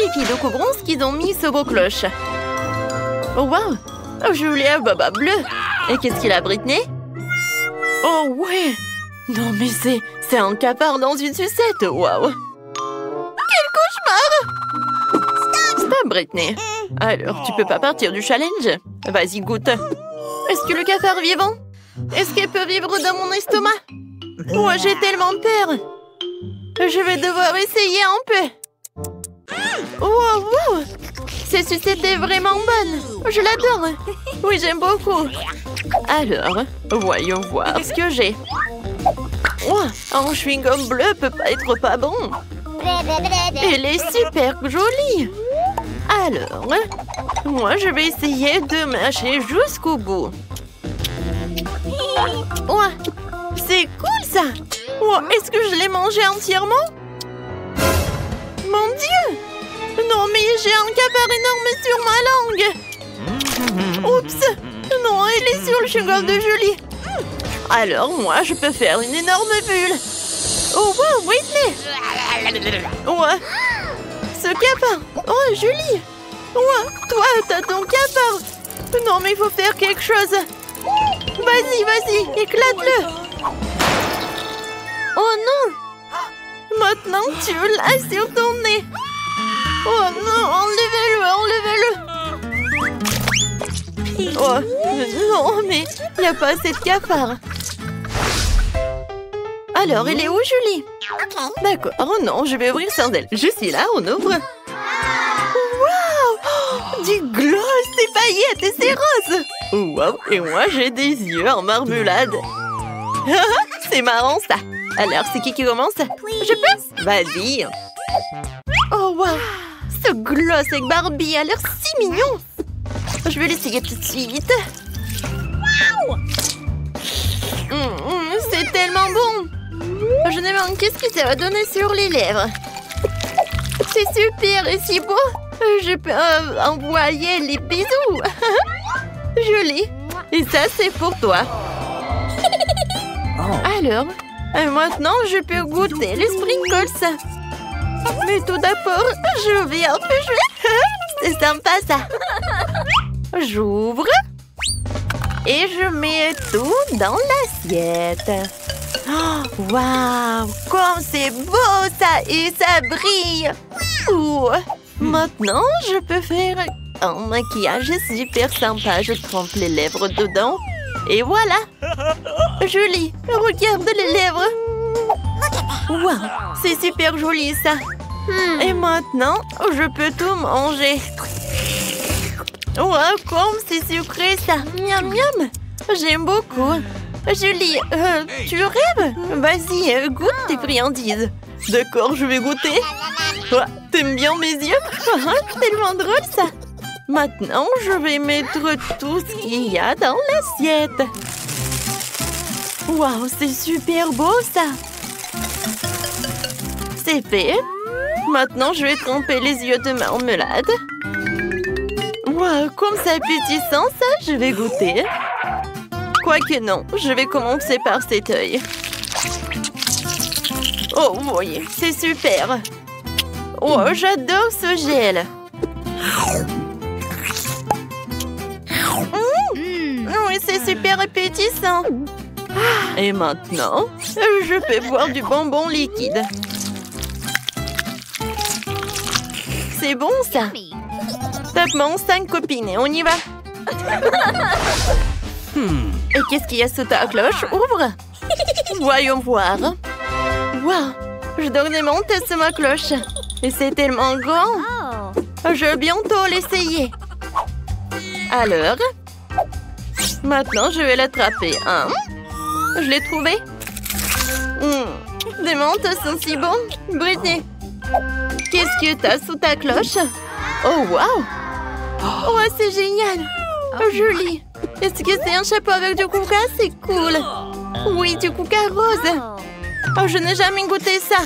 les filles de Cobronce qu'ils ont mis ce beau cloche. Oh, wow! Julie a Baba bleu. Et qu'est-ce qu'il a, Britney? Oh, ouais! Non, mais c'est un cafard dans une sucette! Waouh! Quel cauchemar! Stop, Britney! Alors, tu peux pas partir du challenge? Vas-y, goûte! Est-ce que le cafard est vivant? Est-ce qu'il peut vivre dans mon estomac? Moi, j'ai tellement peur! Je vais devoir essayer un peu! Wow, wow! Cette sucette est vraiment bonne! Je l'adore! Oui, j'aime beaucoup! Alors, voyons voir ce que j'ai. Oh, un chewing-gum bleu peut pas être pas bon! Elle est super jolie! Alors, moi, je vais essayer de mâcher jusqu'au bout. Ouais, c'est cool ça! Oh, est-ce que je l'ai mangé entièrement? Mon Dieu! Non, mais j'ai un cafard énorme sur ma langue! Oups! Non, il est sur le chewing-gum de Julie! Alors, moi, je peux faire une énorme bulle! Oh, wow, Whitney! Ouais! Ce cafard! Oh, Julie! Ouais, toi, t'as ton cafard! Non, mais il faut faire quelque chose! Vas-y, vas-y, éclate-le! Oh non! Maintenant, tu l'as sur ton nez! Oh non, enlevez-le, enlevez-le! Oh, non, mais il n'y a pas assez de cafard! Alors, elle est où, Julie? D'accord, oh non, je vais ouvrir sans elle. Je suis là, on ouvre. Waouh! Du gloss, des paillettes et c'est rose! Waouh! Et moi, j'ai des yeux en marmelade. C'est marrant, ça. Alors, c'est qui commence? Je peux? Vas-y. Oh, waouh! Ce gloss avec Barbie a l'air si mignon. Je vais l'essayer tout de suite. C'est tellement bon. Je me demande qu'est-ce que ça va donner sur les lèvres. C'est super et si beau. Je peux envoyer les bisous. Joli. Et ça, c'est pour toi. Alors, maintenant, je peux goûter les sprinkles. Mais tout d'abord, je vais un peu jouer. C'est sympa, ça. J'ouvre. Et je mets tout dans l'assiette. Oh, waouh! Comme c'est beau, ça! Et ça brille! Ouh. Maintenant, je peux faire un maquillage super sympa. Je trempe les lèvres dedans. Et voilà! Joli! Regarde les lèvres! Waouh! C'est super joli, ça! Et maintenant, je peux tout manger. Waouh! Comme c'est sucré, ça! Miam, miam! J'aime beaucoup! Julie, tu rêves? Vas-y, goûte tes friandises. D'accord, je vais goûter. Oh, t'aimes bien mes yeux? Tellement drôle, ça. Maintenant, je vais mettre tout ce qu'il y a dans l'assiette. Waouh, c'est super beau, ça. C'est fait. Maintenant, je vais tremper les yeux de marmelade. Waouh, comme c'est appétissant, ça, je vais goûter. Quoique non, je vais commencer par cet œil. Oh, oui, c'est super. Oh, j'adore ce gel. Oui, c'est super appétissant. Et maintenant, je peux boire du bonbon liquide. C'est bon, ça. Tape-moi 5 copines et on y va. Et qu'est-ce qu'il y a sous ta cloche? Ouvre. Voyons voir. Waouh, je dois monter sur ma cloche. Et c'est tellement grand. Je vais bientôt l'essayer. Alors, maintenant, je vais l'attraper. Je l'ai trouvé. Des menthes sont si bons. Britney, qu'est-ce que t'as sous ta cloche? Oh, waouh. Oh, c'est génial. Joli. Est-ce que c'est un chapeau avec du coca? C'est cool. Oui, du coca rose. Oh, je n'ai jamais goûté ça.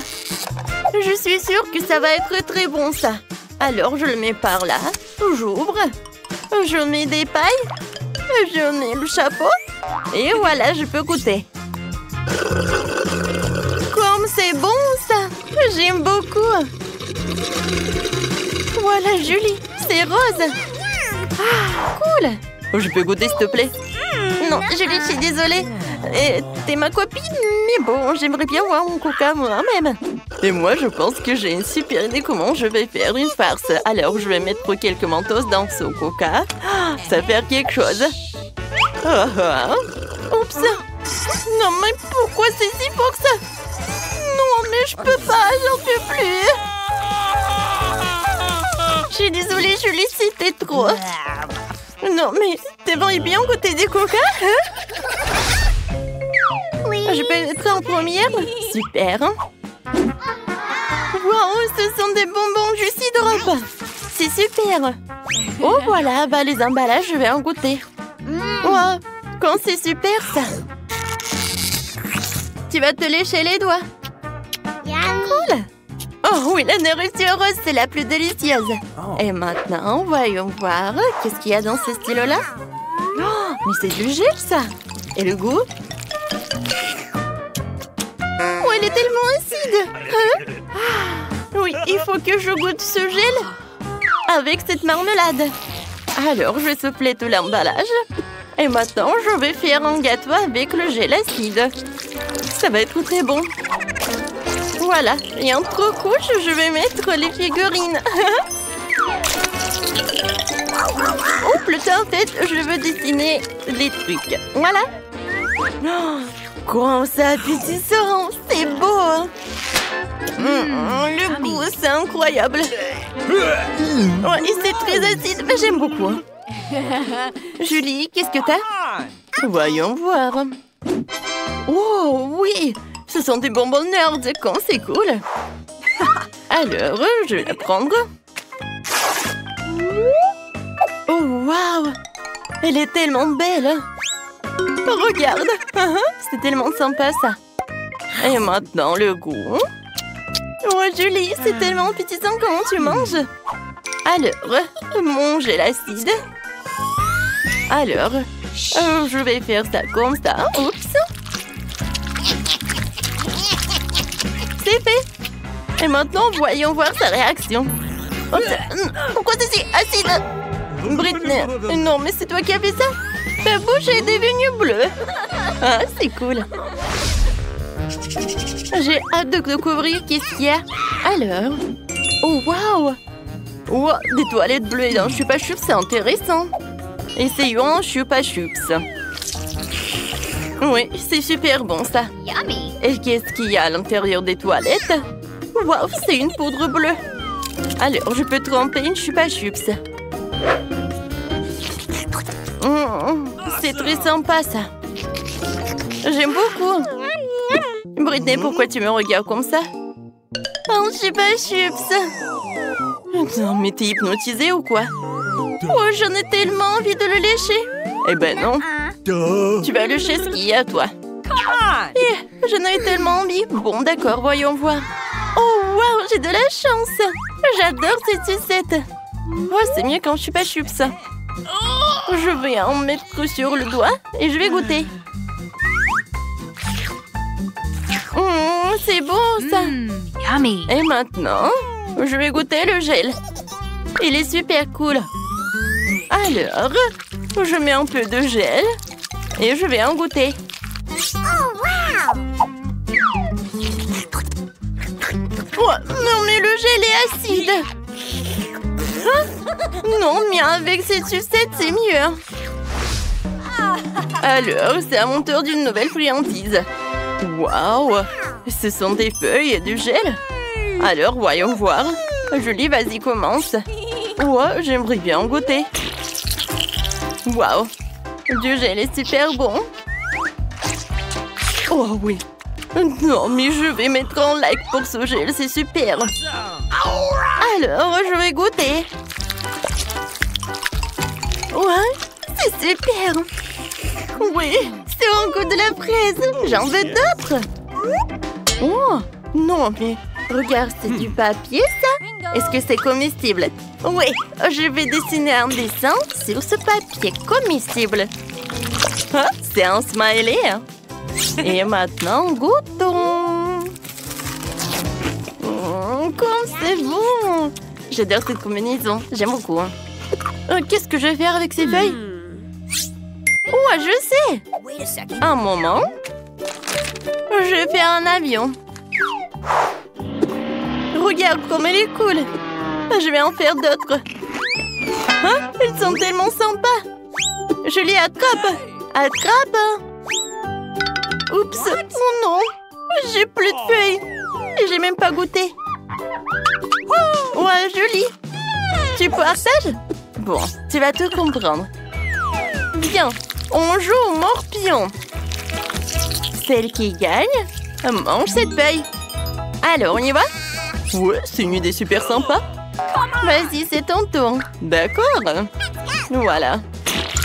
Je suis sûre que ça va être très bon, ça. Alors, je le mets par là. J'ouvre. Je mets des pailles. Je mets le chapeau. Et voilà, je peux goûter. Comme c'est bon, ça. J'aime beaucoup. Voilà, Julie, c'est rose. Ah, cool. Je peux goûter, s'il te plaît? Non, Julie, je suis désolée. T'es ma copine, mais bon, j'aimerais bien voir mon coca moi-même. Et moi, je pense que j'ai une super idée comment je vais faire une farce. Alors, je vais mettre quelques mentos dans ce coca. Ça va faire quelque chose. Oups. Non, mais pourquoi c'est si fort que ça? Non, mais je peux pas, j'en peux plus. Je suis désolée, Julie, c'était trop. Non, mais t'aimerais bien goûter des coca, hein? Oui. Je peux être en première? Super. Wow, ce sont des bonbons Juicy Drop. C'est super. Oh, voilà, bah les emballages, je vais en goûter. Wow, quand c'est super, ça. Tu vas te lécher les doigts. Cool. Oh oui, la nourriture rose, c'est la plus délicieuse. Et maintenant, voyons voir. Qu'est-ce qu'il y a dans ce stylo-là? Oh, mais c'est du gel, ça. Et le goût? Oh, elle est tellement acide. Hein? Oui, il faut que je goûte ce gel avec cette marmelade. Alors, je vais souffler tout l'emballage. Et maintenant, je vais faire un gâteau avec le gel acide. Ça va être très bon. Voilà, et entre couches, je vais mettre les figurines. Ou plutôt, en fait, je veux dessiner les trucs. Voilà. Oh, comment ça appétissant, c'est beau. Le goût, c'est incroyable. Ouais, et c'est très acide, mais j'aime beaucoup. Julie, qu'est-ce que t'as? Voyons voir. Oh, oui, ce sont des bonbons nerds, quand c'est cool. Alors, je vais la prendre. Oh, waouh, elle est tellement belle. Regarde, c'est tellement sympa, ça. Et maintenant, le goût. Oh, Julie, c'est tellement appétissant, comment tu manges? Alors, mon gel acide. Alors, je vais faire ça comme ça. Oups. C'est fait. Et maintenant, voyons voir sa réaction. Oh, pourquoi c'est si acide? Britney, non, mais c'est toi qui as fait ça? Ta bouche est devenue bleue. Ah, c'est cool. J'ai hâte de découvrir qu'est-ce qu'il y a. Alors, oh, waouh. Wow, des toilettes bleues dans Chupa Chups, c'est intéressant. Essayons un Chupa Chups. Oui, c'est super bon, ça. Et qu'est-ce qu'il y a à l'intérieur des toilettes? Waouh, c'est une poudre bleue. Alors, je peux tremper une Chupa Chups. C'est très sympa, ça. J'aime beaucoup. Britney, pourquoi tu me regardes comme ça? Un Chupa Chups. Non, mais t'es hypnotisée ou quoi? Oh, j'en ai tellement envie de le lécher. Eh ben non. Tu vas lécher ce qu'il y a, toi. J'en ai tellement envie. Bon, d'accord, voyons voir. Oh, waouh, j'ai de la chance. J'adore ces sucettes. Oh, c'est mieux quand Chupa Chups. Je vais en mettre sur le doigt et je vais goûter. C'est bon, ça. Yummy. Et maintenant, je vais goûter le gel. Il est super cool. Alors, je mets un peu de gel et je vais en goûter. Oh, non, mais le gel est acide. Hein? Non, mais avec cette sucette, c'est mieux. Alors, c'est à mon tour d'une nouvelle friandise. Waouh! Ce sont des feuilles et du gel. Alors, voyons voir. Julie, vas-y, commence. Ouais, j'aimerais bien en goûter. Waouh! Du gel est super bon. Oh oui. Non, mais je vais mettre un like pour ce gel, c'est super. Alors, je vais goûter. Ouais, c'est super. Oui, c'est un goût de la fraise. J'en veux d'autres. Oh, non, mais regarde, c'est du papier, ça? Est-ce que c'est comestible? Oui, je vais dessiner un dessin sur ce papier comestible. Ah, c'est un smiley. Et maintenant, goûtons. Comme c'est bon. J'adore cette combinaison. J'aime beaucoup. Qu'est-ce que je vais faire avec ces feuilles? Oh, je sais! Un moment. Je vais faire un avion. Regarde comme elle est cool. Je vais en faire d'autres. Hein? Ils sont tellement sympas. Je les attrape. Attrape. Oups. Oh non. J'ai plus de feuilles. Et j'ai même pas goûté. Ouais, joli. Tu partages? Bon, tu vas tout comprendre. Bien, on joue au morpion. Celle qui gagne mange cette feuille. Alors, on y va? Ouais, c'est une idée super sympa. Vas-y, c'est ton tour. D'accord. Voilà.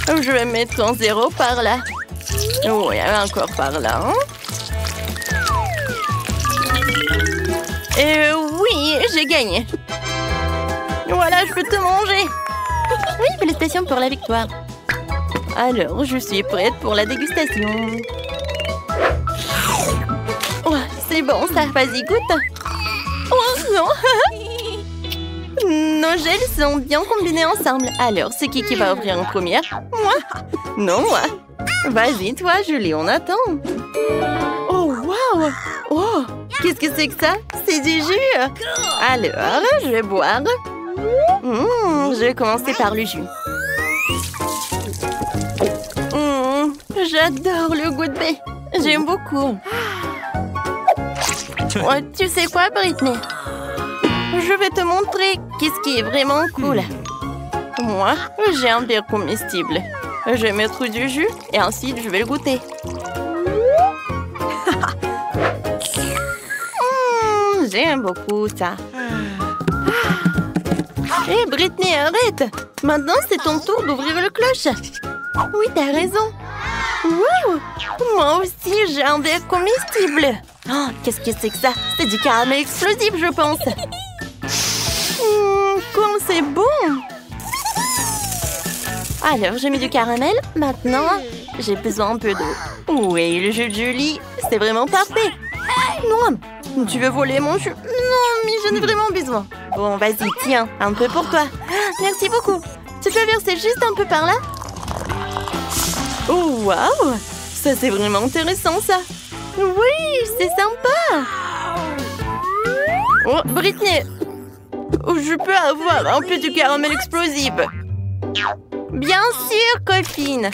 Je vais mettre un 0 par là. Oui, encore par là. Oui, j'ai gagné. Voilà, je peux te manger. Oui, félicitations pour la victoire. Alors, je suis prête pour la dégustation. Oh, c'est bon, ça. Vas-y, goûte. Oh non. Nos gels sont bien combinés ensemble. Alors, c'est qui va ouvrir en première? Moi? Non, moi. Vas-y, toi, Julie, on attend. Oh, waouh! Oh, qu'est-ce que c'est que ça? C'est du jus. Alors, je vais boire. Je vais commencer par le jus. J'adore le goût de baie. J'aime beaucoup. Oh, tu sais quoi, Britney? Je vais te montrer qu'est-ce qui est vraiment cool. Moi, j'ai un verre comestible. Je vais mettre du jus et ensuite je vais le goûter. J'aime beaucoup ça. Hé, Britney, arrête! Maintenant, c'est ton tour d'ouvrir le cloche. Oui, t'as raison. Wow! Moi aussi, j'ai un verre comestible. Oh, qu'est-ce que c'est que ça? C'est du caramel explosif, je pense. Comme c'est bon! Alors, j'ai mis du caramel. Maintenant, j'ai besoin un peu d'eau. Oui, le jus de Julie, c'est vraiment parfait. Non, tu veux voler mon jus? Non, mais j'en ai vraiment besoin. Bon, vas-y, tiens, un peu pour toi. Merci beaucoup. Tu peux verser juste un peu par là? Oh, waouh! Ça, c'est vraiment intéressant, ça. Oui, c'est sympa. Oh, Britney, je peux avoir un peu de caramel explosif? Bien sûr, copine.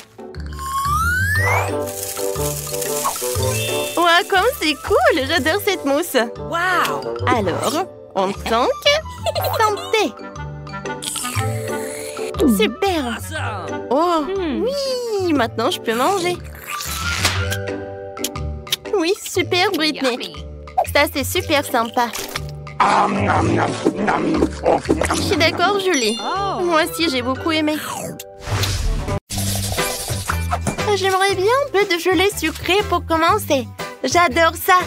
Ouais, comme c'est cool. J'adore cette mousse. Wow. Alors, on tente. Santé. Super. Oh, oui. Maintenant, je peux manger. Oui, super, Britney. Ça, c'est super sympa. Je suis d'accord, Julie. Moi aussi, j'ai beaucoup aimé. J'aimerais bien un peu de gelée sucrée pour commencer. J'adore ça.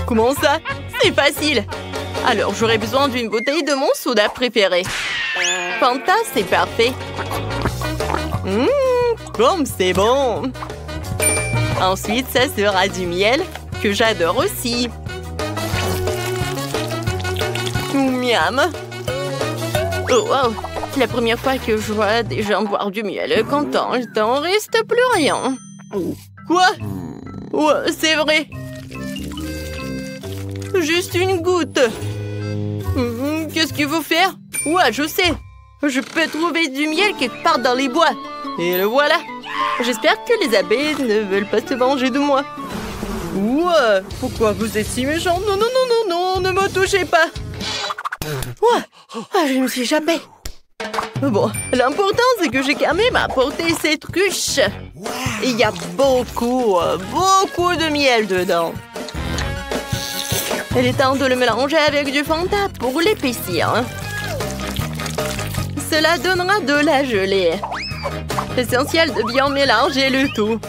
Comment ça? C'est facile. Alors, j'aurais besoin d'une bouteille de mon soda préféré. Fanta, c'est parfait. Comme c'est bon. Ensuite, ça sera du miel, que j'adore aussi. Miam. Oh, wow. C'est la première fois que je vois des gens boire du miel. Content, il t'en reste plus rien. Quoi? Ouais, c'est vrai. Juste une goutte. Qu'est-ce qu'il faut faire? Ouais, je sais. Je peux trouver du miel quelque part dans les bois. Et le voilà. J'espère que les abeilles ne veulent pas se venger de moi. Ouais, pourquoi vous êtes si méchant? Non, non, non, non, non, ne me touchez pas. Ouais, je me suis échappée. Bon, l'important, c'est que j'ai quand même apporté cette ruche. Et il y a beaucoup de miel dedans. Il est temps de le mélanger avec du Fanta pour l'épaissir. Cela donnera de la gelée. Essentiel de bien mélanger le tout.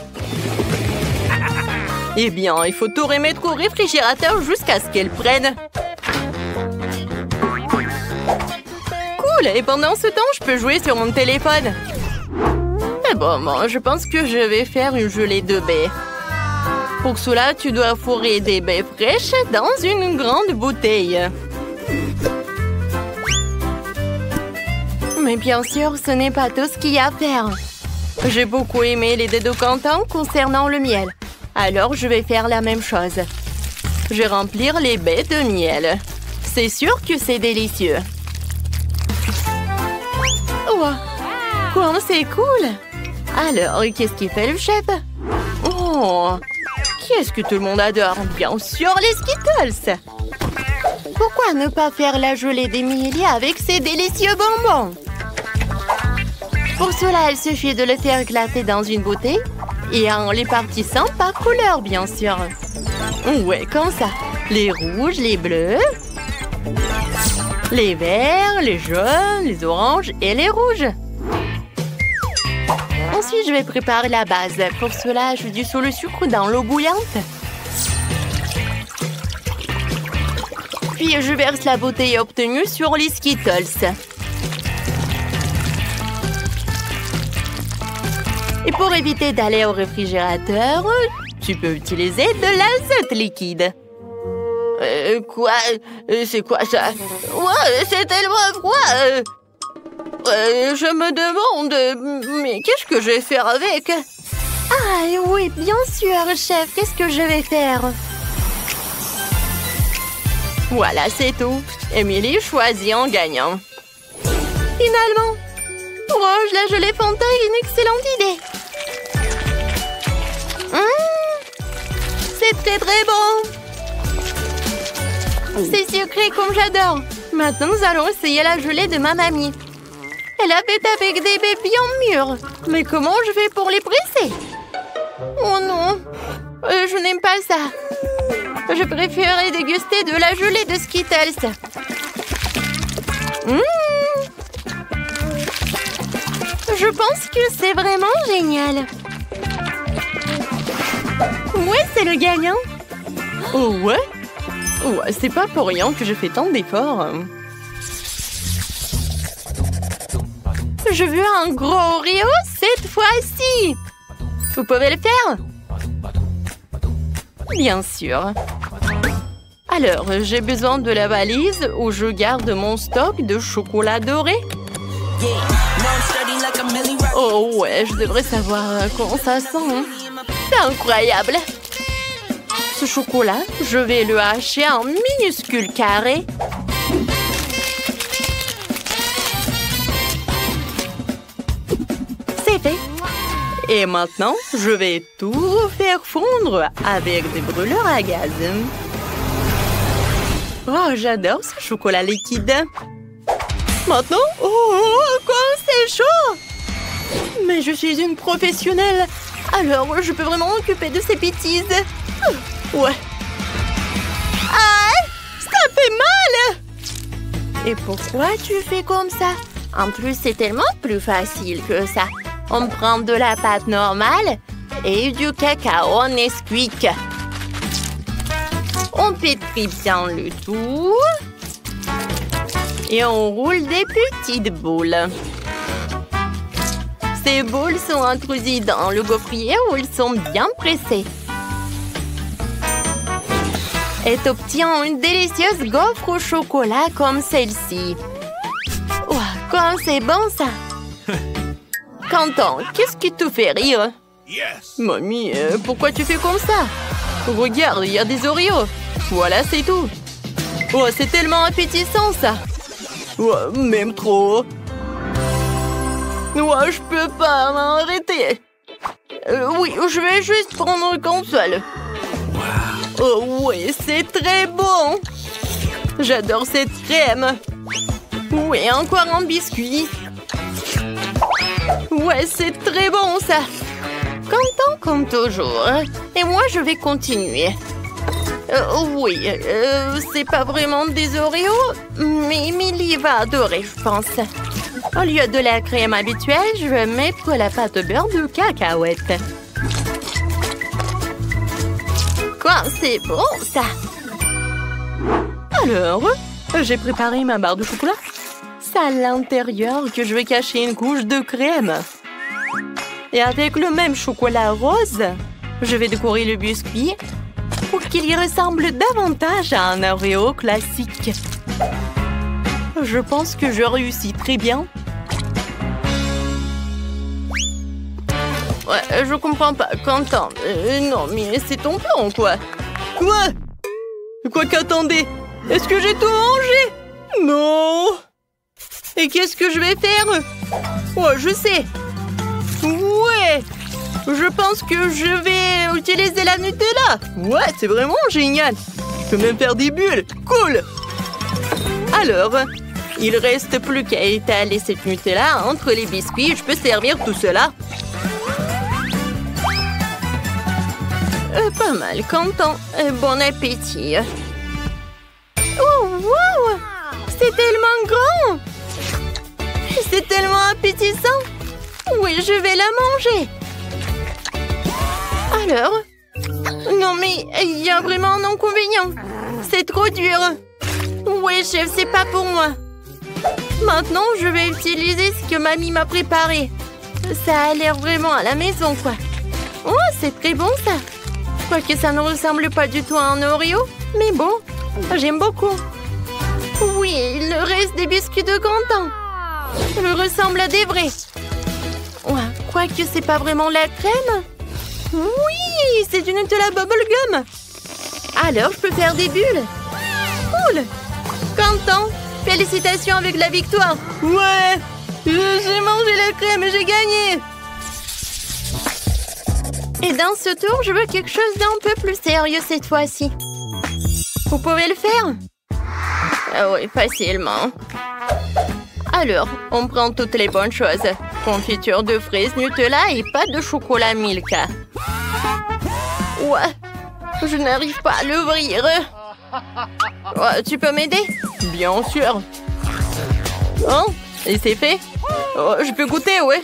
Eh bien, il faut tout remettre au réfrigérateur jusqu'à ce qu'elle prenne. Cool! Et pendant ce temps, je peux jouer sur mon téléphone. Mais bon, je pense que je vais faire une gelée de baies. Pour cela, tu dois fourrer des baies fraîches dans une grande bouteille. Mais bien sûr, ce n'est pas tout ce qu'il y a à faire. J'ai beaucoup aimé les dés de Quentin concernant le miel. Alors, je vais faire la même chose. Je vais remplir les baies de miel. C'est sûr que c'est délicieux. Wow. Quoi, c'est cool. Alors, qu'est-ce qu'il fait le chef? Oh, qu'est-ce que tout le monde adore? Bien sûr, les Skittles. Pourquoi ne pas faire la gelée d'Emilie avec ces délicieux bonbons? Pour cela, il suffit de le faire éclater dans une bouteille et en les partissant par couleur, bien sûr. Ouais, comme ça. Les rouges, les bleus, les verts, les jaunes, les oranges et les rouges. Ensuite, je vais préparer la base. Pour cela, je dissous le sucre dans l'eau bouillante. Puis, je verse la bouteille obtenue sur les Skittles. Et pour éviter d'aller au réfrigérateur, tu peux utiliser de l'azote liquide. Quoi? C'est quoi ça? Ouais, c'est tellement froid. Je me demande, mais qu'est-ce que je vais faire avec? Ah oui, bien sûr, chef. Qu'est-ce que je vais faire? Voilà, c'est tout. Émilie choisit en gagnant. Finalement, Rouge, la gelée Fanta est une excellente idée. C'était très bon. C'est sucré comme j'adore. Maintenant, nous allons essayer la gelée de ma mamie. Elle a fait avec des baies bien mûres. Mais comment je fais pour les presser? Oh non, je n'aime pas ça. Je préférerais déguster de la gelée de Skittles. Je pense que c'est vraiment génial. Ouais, c'est le gagnant. Oh ouais? Ouais, c'est pas pour rien que je fais tant d'efforts. Je veux un gros Oreo cette fois-ci. Vous pouvez le faire? Bien sûr. Alors, j'ai besoin de la valise où je garde mon stock de chocolat doré. Oh ouais, je devrais savoir comment ça sent. C'est incroyable. Ce chocolat, je vais le hacher en minuscules carrés. C'est fait. Et maintenant, je vais tout faire fondre avec des brûleurs à gaz. Oh, j'adore ce chocolat liquide. Maintenant, comme c'est chaud! Mais je suis une professionnelle, alors je peux vraiment m'occuper de ces bêtises. Ouais. Ah, ça fait mal! Et pourquoi tu fais comme ça? En plus, c'est tellement plus facile que ça. On prend de la pâte normale et du cacao Nesquik. On pétrit bien le tout. Et on roule des petites boules. Ces boules sont introduites dans le gaufrier où ils sont bien pressés. Et obtient une délicieuse gaufre au chocolat comme celle-ci. Wow, comme c'est bon ça! Quentin, qu'est-ce qui te fait rire? Mamie, pourquoi tu fais comme ça? Regarde, il y a des Oreos. Voilà, c'est tout. Oh, c'est tellement appétissant ça. Ouais, même trop. Ouais, je peux pas m'arrêter. Oui, je vais juste prendre une console. Oh oui, c'est très bon. J'adore cette crème. Oui, encore un biscuit. Ouais, c'est très bon ça. Content comme toujours. Et moi, je vais continuer. Oui, c'est pas vraiment des Oreos, mais Emily va adorer, je pense. Au lieu de la crème habituelle, je vais mettre la pâte beurre de cacahuète. Quoi, c'est bon ça! Alors, j'ai préparé ma barre de chocolat. C'est à l'intérieur que je vais cacher une couche de crème. Et avec le même chocolat rose, je vais décorer le biscuit pour qu'il y ressemble davantage à un Oreo classique. Je pense que je réussis très bien. Ouais, je comprends pas, Quentin. Non, mais c'est ton plan, quoi. Quoi? Quoi qu'attendez? Est-ce que j'ai tout mangé? Non! Et qu'est-ce que je vais faire? Oh, je sais. Ouais! Je pense que je vais utiliser la Nutella. Ouais, c'est vraiment génial. Je peux même faire des bulles. Cool! Alors, il reste plus qu'à étaler cette Nutella entre les biscuits. Je peux servir tout cela. Pas mal, Quentin. Bon appétit. Oh, wow! C'est tellement grand! C'est tellement appétissant! Oui, je vais la manger! Alors? Non, mais il y a vraiment un inconvénient. C'est trop dur. Oui, chef, c'est pas pour moi. Maintenant, je vais utiliser ce que mamie m'a préparé. Ça a l'air vraiment à la maison, quoi. Oh, c'est très bon, ça. Quoique ça ne ressemble pas du tout à un Oreo. Mais bon, j'aime beaucoup. Oui, il reste des biscuits de Quentin. Ils ressemblent à des vrais. Ouais, quoique c'est pas vraiment la crème. Oui, c'est du Nutella bubblegum. Alors, je peux faire des bulles. Cool. Quentin, félicitations avec la victoire. Ouais, j'ai mangé la crème et j'ai gagné. Et dans ce tour, je veux quelque chose d'un peu plus sérieux cette fois-ci. Vous pouvez le faire? Ah oui, facilement. Alors, on prend toutes les bonnes choses. Confiture de fraises, Nutella et pas de chocolat Milka. Ouais, je n'arrive pas à l'ouvrir. Ouais, tu peux m'aider? Bien sûr. Oh, et c'est fait? Oh, je peux goûter, ouais.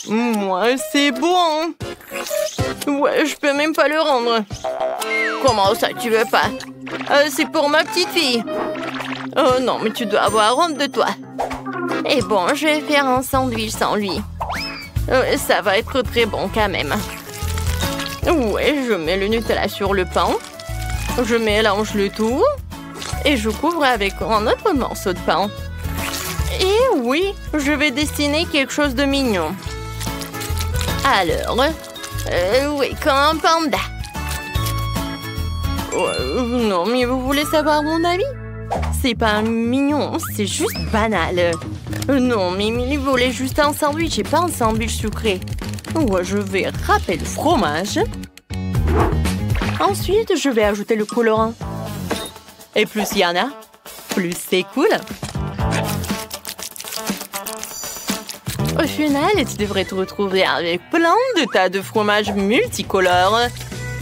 Ouais, c'est bon. Ouais, je peux même pas le rendre. Comment ça, tu veux pas? C'est pour ma petite fille. Oh non, mais tu dois avoir honte de toi. Et bon, je vais faire un sandwich sans lui. Ça va être très bon quand même. Ouais, je mets le Nutella sur le pain. Je mélange le tout. Et je couvre avec un autre morceau de pain. Et oui, je vais dessiner quelque chose de mignon. Alors, oui, comme un panda. Non, mais vous voulez savoir mon avis? C'est pas mignon, c'est juste banal. Non, mais il voulait juste un sandwich et pas un sandwich sucré. Ouais, je vais râper le fromage. Ensuite, je vais ajouter le colorant. Et plus il y en a, plus c'est cool. Au final, tu devrais te retrouver avec plein de tas de fromages multicolores.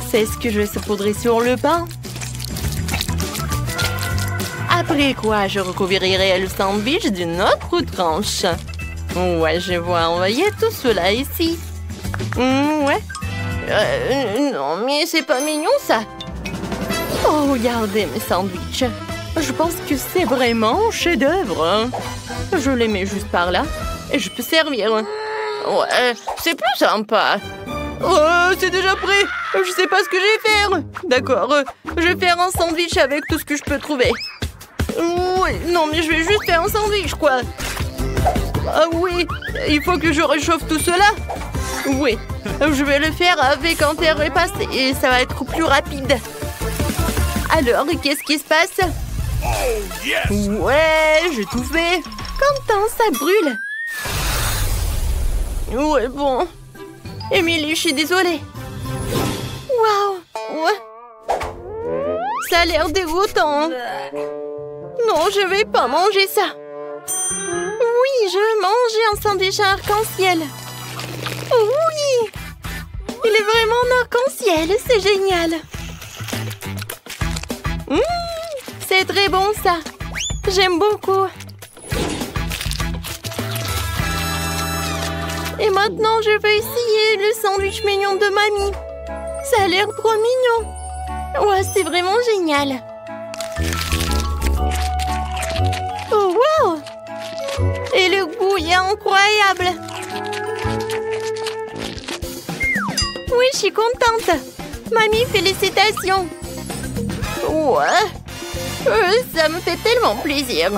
C'est ce que je vais saupoudrer sur le pain. Après quoi, je recouvrirai le sandwich d'une autre tranche. Ouais, je vais envoyer tout cela ici. Ouais. Non, mais c'est pas mignon, ça. Oh, regardez mes sandwichs. Je pense que c'est vraiment un chef-d'œuvre. Je les mets juste par là et je peux servir. Ouais, c'est plus sympa. Oh, c'est déjà prêt. Je sais pas ce que je vais faire. D'accord, je vais faire un sandwich avec tout ce que je peux trouver. Oui, non, mais je vais juste faire un sandwich, quoi. Ah oui, il faut que je réchauffe tout cela. Oui, je vais le faire avec un terre repassé et ça va être plus rapide. Alors, qu'est-ce qui se passe? Ouais, j'ai tout fait. Quentin, ça brûle. Ouais, bon. Émilie, je suis désolée. Waouh, ouais. Ça a l'air dégoûtant. Non, je vais pas manger ça. Oui, je veux manger un sandwich arc-en-ciel. Oui, il est vraiment en arc-en-ciel, c'est génial. C'est très bon ça. J'aime beaucoup. Et maintenant, je vais essayer le sandwich mignon de mamie. Ça a l'air trop mignon. Ouais, c'est vraiment génial. Oh, wow! Et le goût est incroyable. Oui, je suis contente. Mamie, félicitations. Ouais. Ça me fait tellement plaisir.